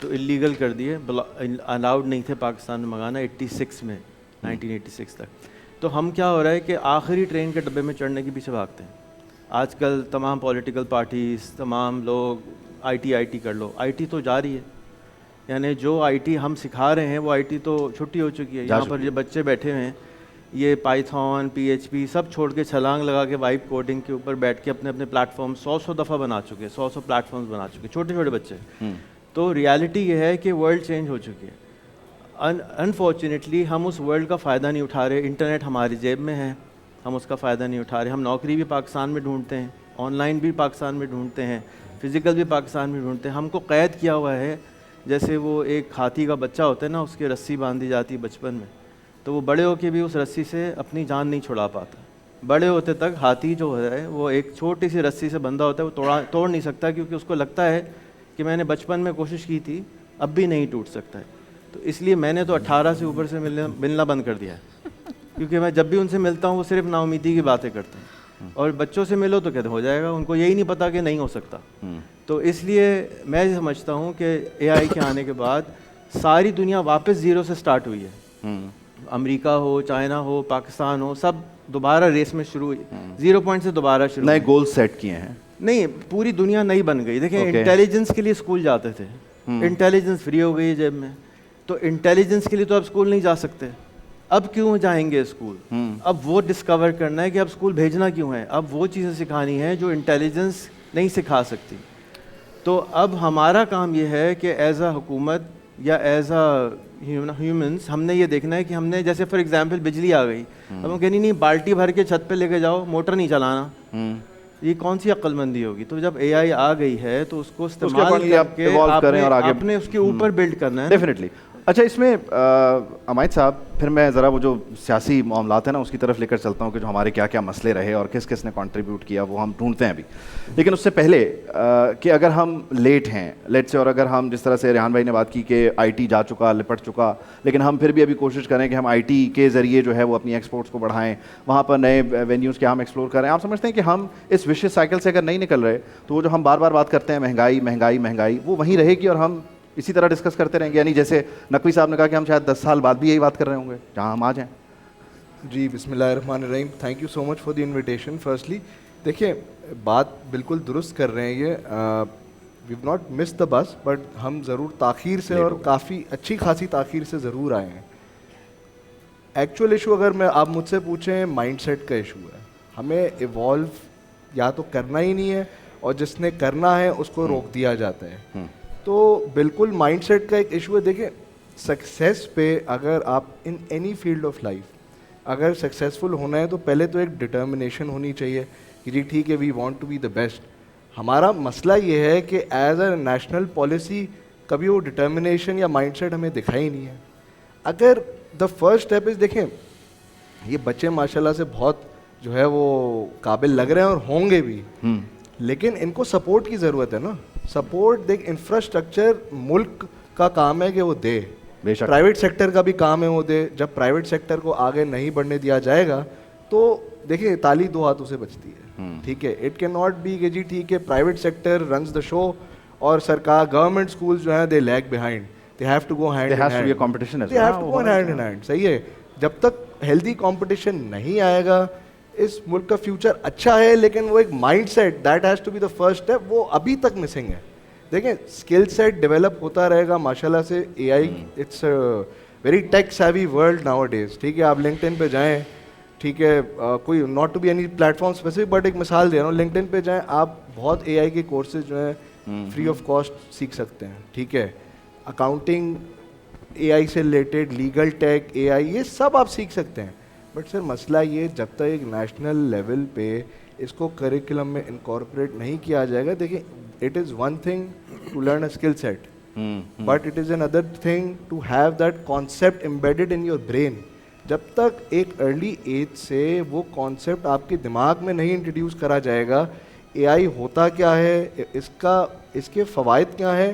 تو اللیگل کر دیے, الاؤڈ نہیں تھے پاکستان میں منگانا 86 میں, 1986 تک. تو ہم کیا ہو رہا ہے کہ آخری ٹرین کے ڈبے میں چڑھنے کے پیچھے بھاگتے ہیں. آج کل تمام پولیٹیکل پارٹیز, تمام لوگ آئی ٹی کر لو. آئی ٹی تو جاری ہے, یعنی جو آئی ٹی ہم سکھا رہے ہیں وہ آئی ٹی تو چھٹی ہو چکی ہے. یہاں پر جو بچے بیٹھے ہوئے ہیں یہ پائتھون, پی ایچ پی سب چھوڑ کے چھلانگ لگا کے وائپ کوڈنگ کے اوپر بیٹھ کے اپنے اپنے پلیٹ فارم 100 دفعہ بنا چکے, 100 پلیٹ فارمز بنا چکے, چھوٹے چھوٹے بچے. تو ریالٹی یہ ہے کہ ورلڈ چینج ہو چکی ہے. انفارچونیٹلی ہم اس ورلڈ کا فائدہ نہیں اٹھا رہے. انٹرنیٹ ہماری جیب میں ہے, ہم اس کا فائدہ نہیں اٹھا رہے. ہم نوکری بھی پاکستان میں ڈھونڈتے ہیں, آن لائن بھی پاکستان میں ڈھونڈتے ہیں, فزیکل بھی پاکستان میں ڈھونڈتے ہیں. ہم کو قید کیا ہوا ہے جیسے وہ ایک ہاتھی کا بچہ ہوتا ہے نا, اس کی رسی باندھی جاتی ہے بچپن میں, تو وہ بڑے ہو کے بھی اس رسی سے اپنی جان نہیں چھڑا پاتا. بڑے ہوتے تک ہاتھی جو ہے وہ ایک چھوٹی سی رسی سے بندھا ہوتا ہے, وہ توڑ نہیں سکتا, کیونکہ اس کو لگتا ہے کہ میں نے بچپن میں کوشش کی تھی, اب بھی نہیں ٹوٹ سکتا ہے. تو اس لیے میں نے تو 18 سے اوپر سے ملنا بند کر دیا ہے, کیونکہ میں جب بھی ان سے ملتا ہوں وہ صرف نا امیدی کی باتیں کرتے ہیں. اور بچوں سے ملو تو کہتے ہو جائے گا, ان کو یہی نہیں پتا کہ نہیں ہو سکتا. تو اس لیے میں سمجھتا ہوں کہ اے آئی کے آنے کے بعد ساری دنیا واپس زیرو سے سٹارٹ ہوئی ہے. امریکہ ہو, چائنا ہو, پاکستان ہو, سب دوبارہ ریس میں شروع ہوئی, 0 پوائنٹ سے دوبارہ شروع. نئے گول سیٹ کیے ہیں. نہیں, پوری دنیا نئی بن گئی. دیکھیں انٹیلیجنس کے لیے اسکول جاتے تھے, انٹیلیجنس فری ہو گئی ہے جیب میں, تو انٹیلیجنس کے لیے تو اب اسکول نہیں جا سکتے. اب کیوں جائیں گے اسکول؟ اب وہ ڈسکور کرنا ہے کہ اب اسکول بھیجنا کیوں ہے. اب وہ چیزیں سکھانی ہیں جو انٹیلیجنس نہیں سکھا سکتی. تو اب ہمارا کام یہ ہے کہ ایز اے حکومت یا ایز اے ہیومنس ہم نے یہ دیکھنا ہے کہ ہم نے, جیسے فار ایگزامپل بجلی آ گئی, اب ہم کہنی نہیں بالٹی بھر کے چھت پہ لے کے جاؤ, موٹر نہیں چلانا, یہ کون سی عقل مندی ہوگی؟ تو جب اے آئی آ گئی ہے تو اس کو استعمال کر کے آپ نے اس کے اوپر بلڈ کرنا ہے. ڈیفینیٹلی. اچھا, اس میں عمائد صاحب پھر میں ذرا وہ جو سیاسی معاملات ہیں نا اس کی طرف لے کر چلتا ہوں کہ جو ہمارے کیا کیا مسئلے رہے اور کس کس نے کنٹریبیوٹ کیا وہ ہم ڈھونڈتے ہیں ابھی. لیکن اس سے پہلے کہ اگر ہم لیٹ ہیں لیٹ سے, اور اگر ہم جس طرح سے ریحان بھائی نے بات کی کہ آئی ٹی جا چکا, لپٹ چکا, لیکن ہم پھر بھی ابھی کوشش کریں کہ ہم آئی ٹی کے ذریعے جو ہے وہ اپنی ایکسپورٹس کو بڑھائیں, وہاں پر نئے وینیوز کے ہم ایکسپلور کریں. آپ سمجھتے ہیں کہ ہم اس وشیس سائیکل سے اگر نہیں نکل رہے تو وہ جو ہم بار بار بات کرتے ہیں مہنگائی مہنگائی مہنگائی, وہ وہیں رہے گی اور ہم اسی طرح ڈسکس کرتے رہیں گے؟ یعنی جیسے نقوی صاحب نے کہا کہ ہم شاید 10 سال بعد بھی یہی بات کر رہے ہوں گے جہاں ہم آ جائیں. جی بسم اللہ الرحمن الرحیم. Thank you so much for the invitation. Firstly دیکھیں بات بالکل درست کر رہے ہیں, یہ ویو ناٹ مس دا بس, بٹ ہم ضرور تاخیر سے اور کافی اچھی خاصی تاخیر سے ضرور آئے ہیں. ایکچوئل ایشو اگر میں آپ مجھ سے پوچھیں مائنڈ سیٹ کا ایشو ہے. ہمیں ایوالو یا تو کرنا ہی نہیں ہے, اور جس نے کرنا ہے اس کو روک دیا جاتا ہے. تو بالکل مائنڈ سیٹ کا ایک ایشو ہے. دیکھیں سکسیس پہ اگر آپ in any field of life اگر سکسیزفل ہونا ہے تو پہلے تو ایک ڈٹرمنیشن ہونی چاہیے کہ جی ٹھیک ہے we want to be the best. ہمارا مسئلہ یہ ہے کہ ایز اے نیشنل پالیسی کبھی وہ ڈٹرمنیشن یا مائنڈ سیٹ ہمیں دکھائی نہیں ہے. اگر دا فرسٹ اسٹیپ از, دیکھیں یہ بچے ماشاء اللہ سے بہت جو ہے وہ قابل لگ رہے ہیں اور ہوں گے بھی, لیکن ان کو سپورٹ کی ضرورت ہے نا. سپورٹ دیکھ انفراسٹرکچر ملک کا کام ہے کہ وہ دے, پرائیویٹ سیکٹر کا بھی کام ہے وہ دے. جب پرائیویٹ سیکٹر کو آگے نہیں بڑھنے دیا جائے گا تو دیکھیں تالی دو ہاتھوں سے بچتی ہے. ٹھیک ہے, اٹ کین ناٹ بی کہ جی ٹھیک ہے private sector runs the show اور سرکار گورنمنٹ اسکول جو ہیں they lag behind, they have to go hand in hand. صحیح ہے, جب تک ہیلدی کمپٹیشن نہیں آئے گا اس ملک کا فیوچر اچھا ہے, لیکن وہ ایک mind set that has to be the first step, وہ ابھی تک مسنگ ہے. دیکھیں اسکل سیٹ ڈیولپ ہوتا رہے گا ماشاء اللہ سے. A I it's very tech savvy world nowadays. ٹھیک ہے, آپ لنکڈ ان پہ جائیں, ٹھیک ہے, کوئی not to be any platform specific but ایک مثال دے رہا ہوں, لنکڈ ان پہ جائیں, آپ بہت اے آئی کے کورسز جو ہیں فری آف کاسٹ سیکھ سکتے ہیں. ٹھیک ہے, اکاؤنٹنگ اے آئی سے ریلیٹڈ, لیگل ٹیک اے آئی, یہ سب آپ سیکھ سکتے ہیں. بٹ سر مسئلہ یہ جب تک ایک نیشنل لیول پہ اس کو کریکولم میں انکارپوریٹ نہیں کیا جائے گا. دیکھیں it is one thing to learn a skill set, but it is another thing to have that concept embedded in your brain. جب تک ایک ارلی ایج سے وہ کانسیپٹ آپ کے دماغ میں نہیں انٹروڈیوس کرا جائے گا اے آئی ہوتا کیا ہے, اس کے فوائد کیا ہیں,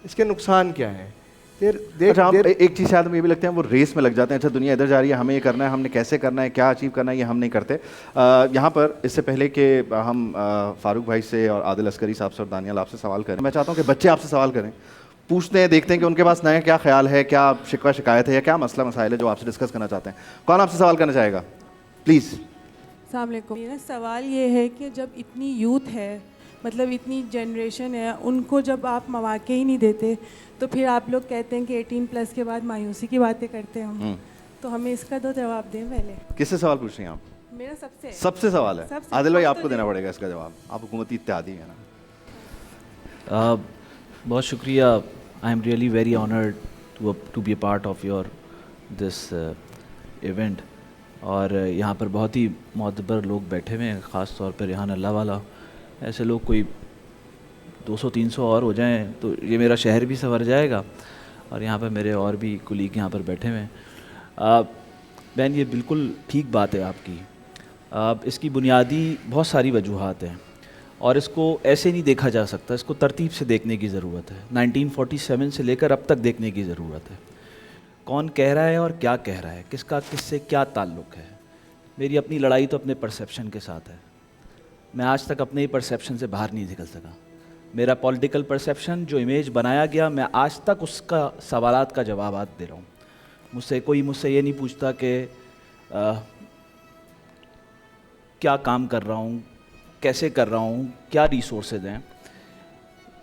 اس کے نقصان کیا ہیں. ایک چیز شاید ہمیں یہ بھی لگتا ہے وہ ریس میں لگ جاتے ہیں. اچھا دنیا ادھر جا رہی ہے, ہمیں یہ کرنا ہے, ہم نے کیسے کرنا ہے, کیا اچیو کرنا ہے, یہ ہم نہیں کرتے. یہاں پر اس سے پہلے کہ ہم فاروق بھائی سے اور عادل عسکری صاحب سے اور دانیال آپ سے سوال کریں, میں چاہتا ہوں کہ بچے آپ سے سوال کریں. پوچھتے ہیں, دیکھتے ہیں کہ ان کے پاس نیا کیا خیال ہے, کیا شکوہ شکایت ہے یا کیا مسئلہ مسائل ہے جو آپ سے ڈسکس کرنا چاہتے ہیں. کون آپ سے سوال کرنا چاہے گا پلیز؟ السلام علیکم. میرا سوال یہ ہے کہ جب اتنی یوتھ ہے, مطلب اتنی جنریشن ہے, ان کو جب آپ مواقع ہی نہیں دیتے تو پھر آپ لوگ کہتے ہیں کہ 18+ کے بعد مایوسی کی باتیں کرتے ہیں ہم, تو ہمیں اس کا 2 جواب دیں پہلے. کس سے سوال پوچھ رہی ہیں آپ؟ میرا سب سے سوال ہے. عادل بھائی آپ کو دینا پڑے گا اس کا جواب, آپ حکومتی اتحادی ہیں نا. بہت شکریہ. I am really very honoured to be a part of your this event. اور یہاں پر بہت ہی معتبر لوگ بیٹھے ہوئے ہیں, خاص طور پر ریحان اللہ والا. ایسے لوگ کوئی 200-300 اور ہو جائیں تو یہ میرا شہر بھی سنور جائے گا. اور یہاں پر میرے اور بھی کلیگ یہاں پر بیٹھے ہوئے ہیں. بہن یہ بالکل ٹھیک بات ہے آپ کی. اس کی بنیادی بہت ساری وجوہات ہیں اور اس کو ایسے نہیں دیکھا جا سکتا, اس کو ترتیب سے دیکھنے کی ضرورت ہے. 1947 سے لے کر اب تک دیکھنے کی ضرورت ہے. کون کہہ رہا ہے اور کیا کہہ رہا ہے, کس کا کس سے کیا تعلق ہے. میری اپنی لڑائی تو اپنے پرسیپشن کے ساتھ ہے. میں آج تک اپنے ہی پرسیپشن سے باہر نہیں نکل سکا. میرا پولیٹیکل پرسیپشن جو امیج بنایا گیا, میں آج تک اس کا سوالات کا جوابات دے رہا ہوں. مجھ سے یہ نہیں پوچھتا کہ کیا کام کر رہا ہوں, کیسے کر رہا ہوں, کیا ریسورسز ہیں.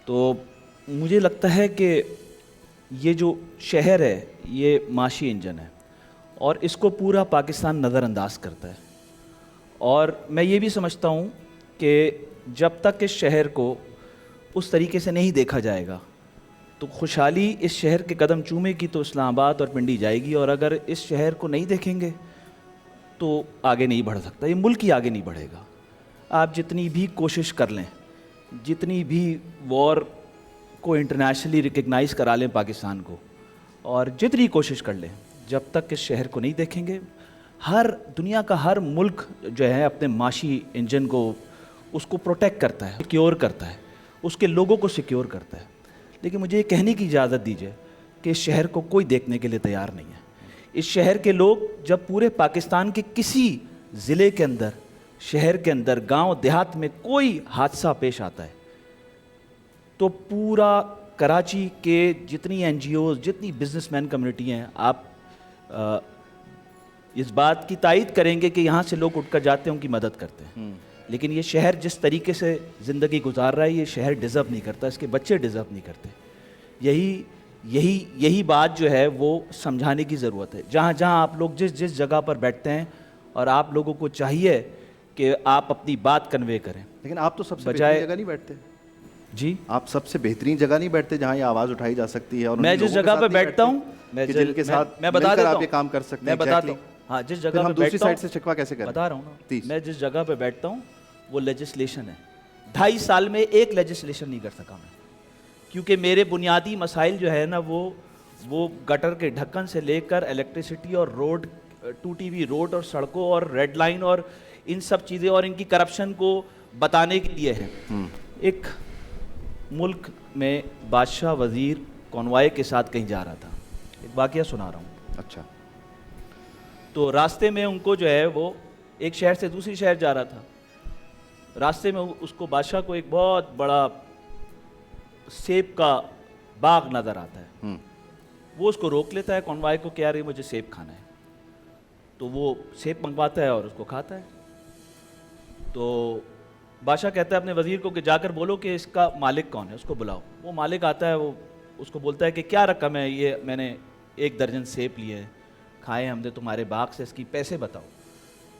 تو مجھے لگتا ہے کہ یہ جو شہر ہے یہ معاشی انجن ہے اور اس کو پورا پاکستان نظر انداز کرتا ہے. اور میں یہ بھی سمجھتا ہوں کہ جب تک اس شہر کو اس طریقے سے نہیں دیکھا جائے گا تو خوشحالی اس شہر کے قدم چومے کی تو اسلام آباد اور پنڈی جائے گی, اور اگر اس شہر کو نہیں دیکھیں گے تو آگے نہیں بڑھ سکتا. یہ ملک ہی آگے نہیں بڑھے گا. آپ جتنی بھی کوشش کر لیں, جتنی بھی وار کو انٹرنیشنلی ریکگنائز کرا لیں پاکستان کو, اور جتنی کوشش کر لیں, جب تک اس شہر کو نہیں دیکھیں گے, ہر دنیا کا ہر ملک جو ہے اپنے معاشی انجن کو اس کو پروٹیکٹ کرتا ہے, سیکیور کرتا ہے, اس کے لوگوں کو سیکیور کرتا ہے. لیکن مجھے یہ کہنے کی اجازت دیجیے کہ اس شہر کو کوئی دیکھنے کے لیے تیار نہیں ہے. اس شہر کے لوگ جب پورے پاکستان کے کسی ضلع کے اندر, شہر کے اندر, گاؤں دیہات میں کوئی حادثہ پیش آتا ہے تو پورا کراچی کے جتنی این جی اوز, جتنی بزنس مین کمیونٹی ہیں, آپ اس بات کی تائید کریں گے کہ یہاں سے لوگ اٹھ کر جاتے ہیں, ان کی مدد کرتے ہیں. لیکن یہ شہر جس طریقے سے زندگی گزار رہا ہے, یہ شہر ڈیزرو نہیں کرتا, اس کے بچے ڈیزرو نہیں کرتے. یہی بات جو ہے وہ سمجھانے کی ضرورت ہے. جہاں جہاں آپ لوگ جس جگہ پر بیٹھتے ہیں, اور آپ لوگوں کو چاہیے کہ آپ اپنی بات کنوے کریں. لیکن آپ تو سب سے بہترین جگہ نہیں بیٹھتے جی, آپ سب سے بہترین جگہ نہیں بیٹھتے جہاں یہ آواز اٹھائی جا سکتی ہے. اور میں جس جگہ پہ بیٹھتا ہوں, جن کے ساتھ میں بتا دیتا آپ ہوں, یہ کام کر سکتے میں ہیں. بتاتا ہوں. ہاں, جس جگہ پہ دوسری سائڈ سے شکوہ کیسے کریں, بتا رہا ہوں نا. میں جس جگہ پہ بیٹھتا ہوں وہ لیجسلیشن ہے. 2.5 سال میں ایک لیجسلیشن نہیں کر سکا میں, کیونکہ میرے بنیادی مسائل جو ہے نا وہ گٹر کے ڈھکن سے لے کر الیکٹریسٹی اور روڈ, ٹوٹی ہوئی روڈ اور سڑکوں اور ریڈ لائن اور ان سب چیزیں اور ان کی کرپشن کو بتانے کے لیے ہے. ایک ملک میں بادشاہ وزیر کانوائے کے ساتھ کہیں جا رہا تھا, ایک واقعہ سنا رہا ہوں. اچھا. تو راستے میں ان کو جو ہے وہ ایک شہر سے دوسری شہر جا رہا تھا. راستے میں اس کو بادشاہ کو ایک بہت بڑا سیب کا باغ نظر آتا ہے. وہ اس کو روک لیتا ہے کانوائے کو کہ یار مجھے سیب کھانا ہے. تو وہ سیب منگواتا ہے اور اس کو کھاتا ہے. تو بادشاہ کہتا ہے اپنے وزیر کو کہ جا کر بولو کہ اس کا مالک کون ہے, اس کو بلاؤ. وہ مالک آتا ہے, وہ اس کو بولتا ہے کہ کیا رقم ہے, یہ میں نے 1 درجن سیب لیے ہیں, کھائے ہم نے تمہارے باغ سے, اس کی پیسے بتاؤ.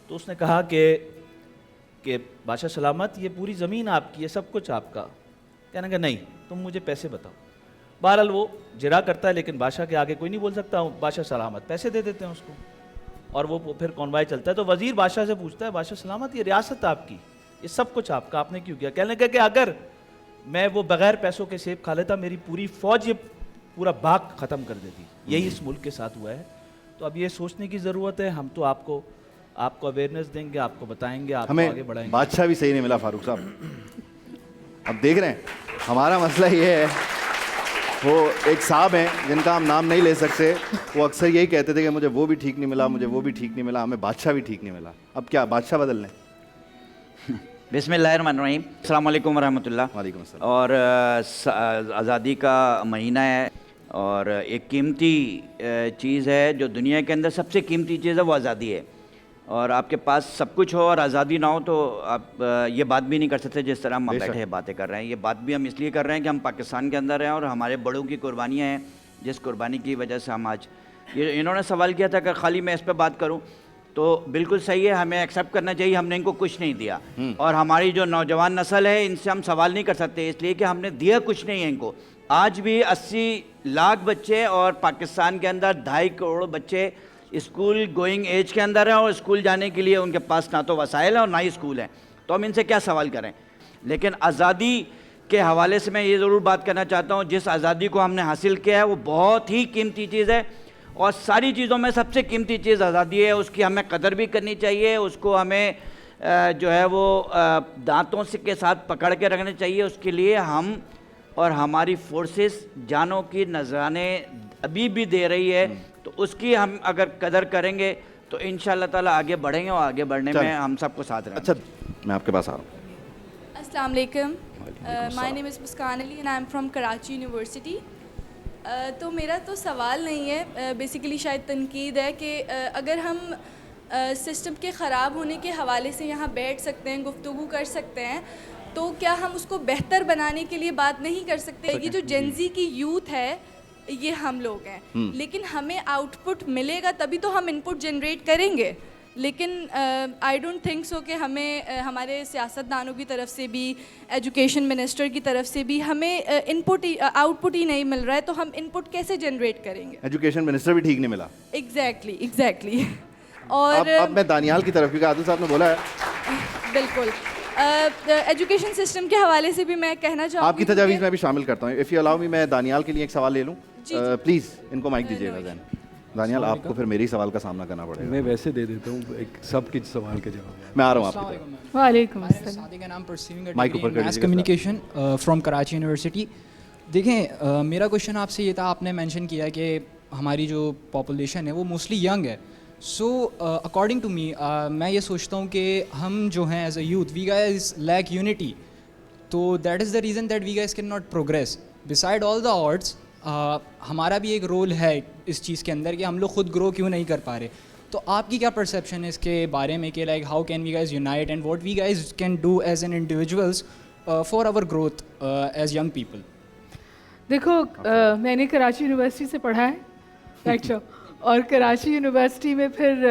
تو اس نے کہا کہ بادشاہ سلامت, یہ پوری زمین آپ کی ہے, سب کچھ آپ کا. کہنے کہ نہیں, تم مجھے پیسے بتاؤ. بہرحال وہ جرا کرتا ہے, لیکن بادشاہ کے آگے کوئی نہیں بول سکتا. بادشاہ سلامت پیسے دے دیتے ہیں اس کو, اور وہ پھر کانوائے چلتا ہے. تو وزیر بادشاہ سے پوچھتا ہے, بادشاہ سلامت یہ ریاست آپ کی, یہ سب کچھ آپ کا, آپ نے کیوں کیا؟ کہنے لگا کہ اگر میں وہ بغیر پیسوں کے سیب کھا لیتا, میری پوری فوج یہ پورا باغ ختم کر دیتی. یہی اس ملک کے ساتھ ہوا ہے. تو اب یہ سوچنے کی ضرورت ہے. ہم تو آپ کو اویئرنیس دیں گے, آپ کو بتائیں گے, آپ کو آگے بڑھائیں گے. بادشاہ بھی صحیح نہیں ملا فاروق صاحب. اب دیکھ رہے ہیں ہمارا مسئلہ یہ ہے, وہ ایک صاحب ہیں جن کا ہم نام نہیں لے سکتے, وہ اکثر یہی کہتے تھے کہ مجھے وہ بھی ٹھیک نہیں ملا, مجھے وہ بھی ٹھیک نہیں ملا, ہمیں بادشاہ بھی ٹھیک نہیں ملا. اب کیا بادشاہ بدل لیں؟ بسم اللہ الرحمن الرحیم. السلام علیکم ورحمۃ اللہ. وعلیکم السلام. اور آزادی کا مہینہ ہے اور ایک قیمتی چیز ہے جو دنیا کے اندر سب سے قیمتی چیز ہے وہ آزادی ہے. اور آپ کے پاس سب کچھ ہو اور آزادی نہ ہو تو آپ یہ بات بھی نہیں کر سکتے جس طرح ہم بیٹھے ہیں باتیں کر رہے ہیں. یہ بات بھی ہم اس لیے کر رہے ہیں کہ ہم پاکستان کے اندر ہیں اور ہمارے بڑوں کی قربانیاں ہیں جس قربانی کی وجہ سے ہم آج انہوں نے سوال کیا تھا کہ خالی میں اس پہ بات کروں تو بالکل صحیح ہے. ہمیں ایکسیپٹ کرنا چاہیے ہم نے ان کو کچھ نہیں دیا اور ہماری جو نوجوان نسل ہے ان سے ہم سوال نہیں کر سکتے اس لیے کہ ہم نے دیا کچھ نہیں ہے ان کو. آج بھی 80 لاکھ بچے اور پاکستان کے اندر 2.5 کروڑ بچے اسکول گوئنگ ایج کے اندر ہیں اور اسکول جانے کے لیے ان کے پاس نہ تو وسائل ہیں اور نہ ہی اسکول ہیں. تو ہم ان سے کیا سوال کریں. لیکن آزادی کے حوالے سے میں یہ ضرور بات کرنا چاہتا ہوں جس آزادی کو ہم نے حاصل کیا ہے وہ بہت ہی قیمتی چیز ہے اور ساری چیزوں میں سب سے قیمتی چیز آزادی ہے. اس کی ہمیں قدر بھی کرنی چاہیے. اس کو ہمیں جو ہے وہ دانتوں سے کے ساتھ پکڑ کے رکھنا چاہیے. اس کے لیے ہم اور ہماری فورسز جانوں کی نذرانے ابھی بھی دے رہی ہے. تو اس کی ہم اگر قدر کریں گے تو انشاءاللہ تعالیٰ آگے بڑھیں گے اور آگے بڑھنے میں ہم سب کو ساتھ رہیں گے. اچھا میں آپ کے پاس آ رہا ہوں. السلام علیکم. My name is Muskan Ali and I am from Karachi university. تو میرا تو سوال نہیں ہے, بیسیکلی شاید تنقید ہے کہ اگر ہم سسٹم کے خراب ہونے کے حوالے سے یہاں بیٹھ سکتے ہیں, گفتگو کر سکتے ہیں, تو کیا ہم اس کو بہتر بنانے کے لیے بات نہیں کر سکتے؟ یہ جو جنزی کی یوتھ ہے یہ ہم لوگ ہیں, لیکن ہمیں آؤٹ پٹ ملے گا تبھی تو ہم ان پٹ جنریٹ کریں گے. لیکن آئی ڈونٹ تھنک سو کہ ہمیں ہمارے سیاستدانوں کی طرف سے بھی, ایجوکیشن منسٹر کی طرف سے بھی ہمیں ان پٹ آؤٹ پٹ ہی نہیں مل رہا ہے, تو ہم ان پٹ کیسے جنریٹ کریں گے؟ ایجوکیشن منسٹر بھی ٹھیک نہیں ملا. ایگزیکٹلی. اور اب میں دانیال کی طرف, کیونکہ عادل صاحب نے بولا ہے. بالکل ایجوکیشن سسٹم کے حوالے سے بھی میں کہنا چاہوں گی. آپ کی تجاویز میں بھی شامل کرتا ہوں. اف یو الاؤ می, میں دانیال کے لیے ایک سوال لے لوں پلیز. ان کو مائک دیجیے گا. دانیال آپ کو پھر میری سوال کا سامنا کرنا پڑے گا. میں ویسے دے دیتا ہوں ایک سب کے سوال کے جواب. میں آ رہا ہوں آپ کی طرف. وعلیکم السلام. سعدی کا نام پرسیونگ مائک اوپر کر mass communication from Karachi university. دیکھیں میرا کوشچن آپ سے یہ تھا, آپ نے مینشن کیا کہ ہماری جو پاپولیشن ہے وہ موسٹلی ینگ ہے. سو اکارڈنگ ٹو می, میں یہ سوچتا ہوں کہ ہم جو ہیں as a youth we guys lack unity. تو that is the reason that we guys can not progress beside all the odds. ہمارا بھی ایک رول ہے اس چیز کے اندر کہ ہم لوگ خود گرو کیوں نہیں کر پا رہے. تو آپ کی کیا پرسیپشن ہے اس کے بارے میں کہ like how can we guys unite and what we guys can do as an individuals for our growth as young people? دیکھو میں نے کراچی یونیورسٹی سے پڑھا ہے اچھا, اور کراچی یونیورسٹی میں پھر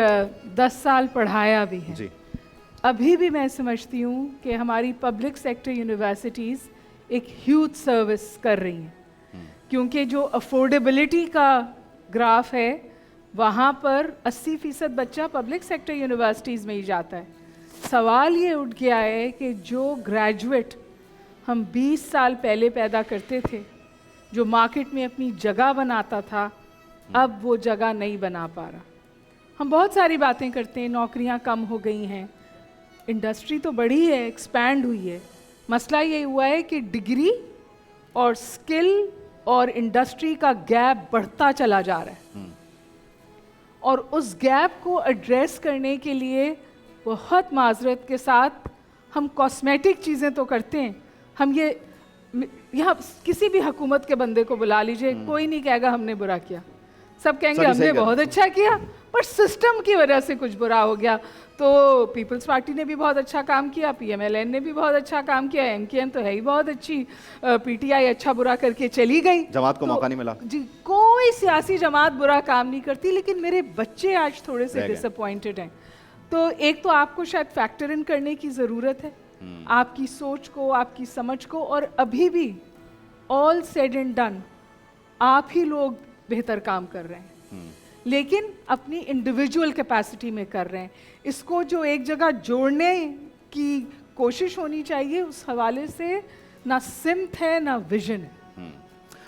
10 سال پڑھایا بھی ہے. ابھی بھی میں سمجھتی ہوں کہ ہماری پبلک سیکٹر یونیورسٹیز ایک ہیوج سروس کر رہی ہیں, کیونکہ جو افورڈیبلٹی کا گراف ہے وہاں پر 80% بچہ پبلک سیکٹر یونیورسٹیز میں ہی جاتا ہے. سوال یہ اٹھ گیا ہے کہ جو گریجویٹ ہم 20 سال پہلے پیدا کرتے تھے, جو مارکیٹ میں اپنی جگہ بناتا تھا, اب وہ جگہ نہیں بنا پا رہا. ہم بہت ساری باتیں کرتے ہیں, نوکریاں کم ہو گئی ہیں, انڈسٹری تو بڑھی ہے, ایکسپینڈ ہوئی ہے. مسئلہ یہ ہوا ہے کہ ڈگری اور سکل اور انڈسٹری کا گیپ بڑھتا چلا جا رہا ہے, اور اس گیپ کو ایڈریس کرنے کے لیے بہت معذرت کے ساتھ ہم کاسمیٹک چیزیں تو کرتے ہیں. ہم یہاں کسی بھی حکومت کے بندے کو بلا لیجئے, کوئی نہیں کہے گا ہم نے برا کیا, سب کہیں گے ہم نے بہت اچھا کیا, پر سسٹم کی وجہ سے کچھ برا ہو گیا. تو پیپلز پارٹی نے بھی بہت اچھا کام کیا, پی ایم ایل این نے بھی بہت اچھا کام کیا, ایم کیو ایم تو ہے ہی بہت اچھی, پی ٹی آئی اچھا برا کر کے چلی گئی, جماعت کو موقع نہیں ملا. جی کوئی سیاسی جماعت برا کام نہیں کرتی, لیکن میرے بچے آج تھوڑے سے ڈس اپوائنٹڈ ہیں. تو ایک تو آپ کو شاید فیکٹر ان کرنے کی ضرورت ہے, آپ کی سوچ کو, آپ کی سمجھ کو, اور ابھی بھی آل سیڈ اینڈ ڈن آپ ہی لوگ بہتر کام کر رہے ہیں, لیکن اپنی انڈیویجول کیپیسٹی میں کر رہے ہیں. اس کو جو ایک جگہ جوڑنے کی کوشش ہونی چاہیے, اس حوالے سے نہ سمت ہے نہ ویژن ہے.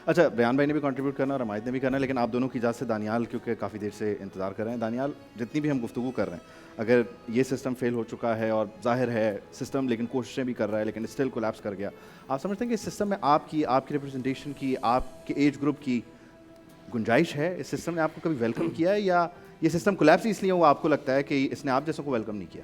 اچھا, ریان بھائی نے بھی کنٹریبیوٹ کرنا اور رمایت نے بھی کرنا, لیکن آپ دونوں کی اجازت سے دانیال, کیونکہ کافی دیر سے انتظار کر رہے ہیں. دانیال, جتنی بھی ہم گفتگو کر رہے ہیں, اگر یہ سسٹم فیل ہو چکا ہے اور ظاہر ہے سسٹم لیکن کوششیں بھی کر رہا ہے لیکن اسٹل کولیپس کر گیا, آپ سمجھتے ہیں کہ اس سسٹم میں آپ کی ریپرزنٹیشن کی, آپ کے ایج گروپ کی گنجائش ہے؟ اس سسٹم نے آپ کو کبھی ویلکم کیا ہے, یا یہ سسٹم کولیپس اس لیے ہوا آپ کو لگتا ہے کہ اس نے آپ جیسوں کو ویلکم نہیں کیا؟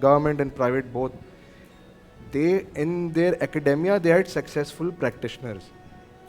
government and private both, they in their academia they had successful practitioners.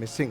missing.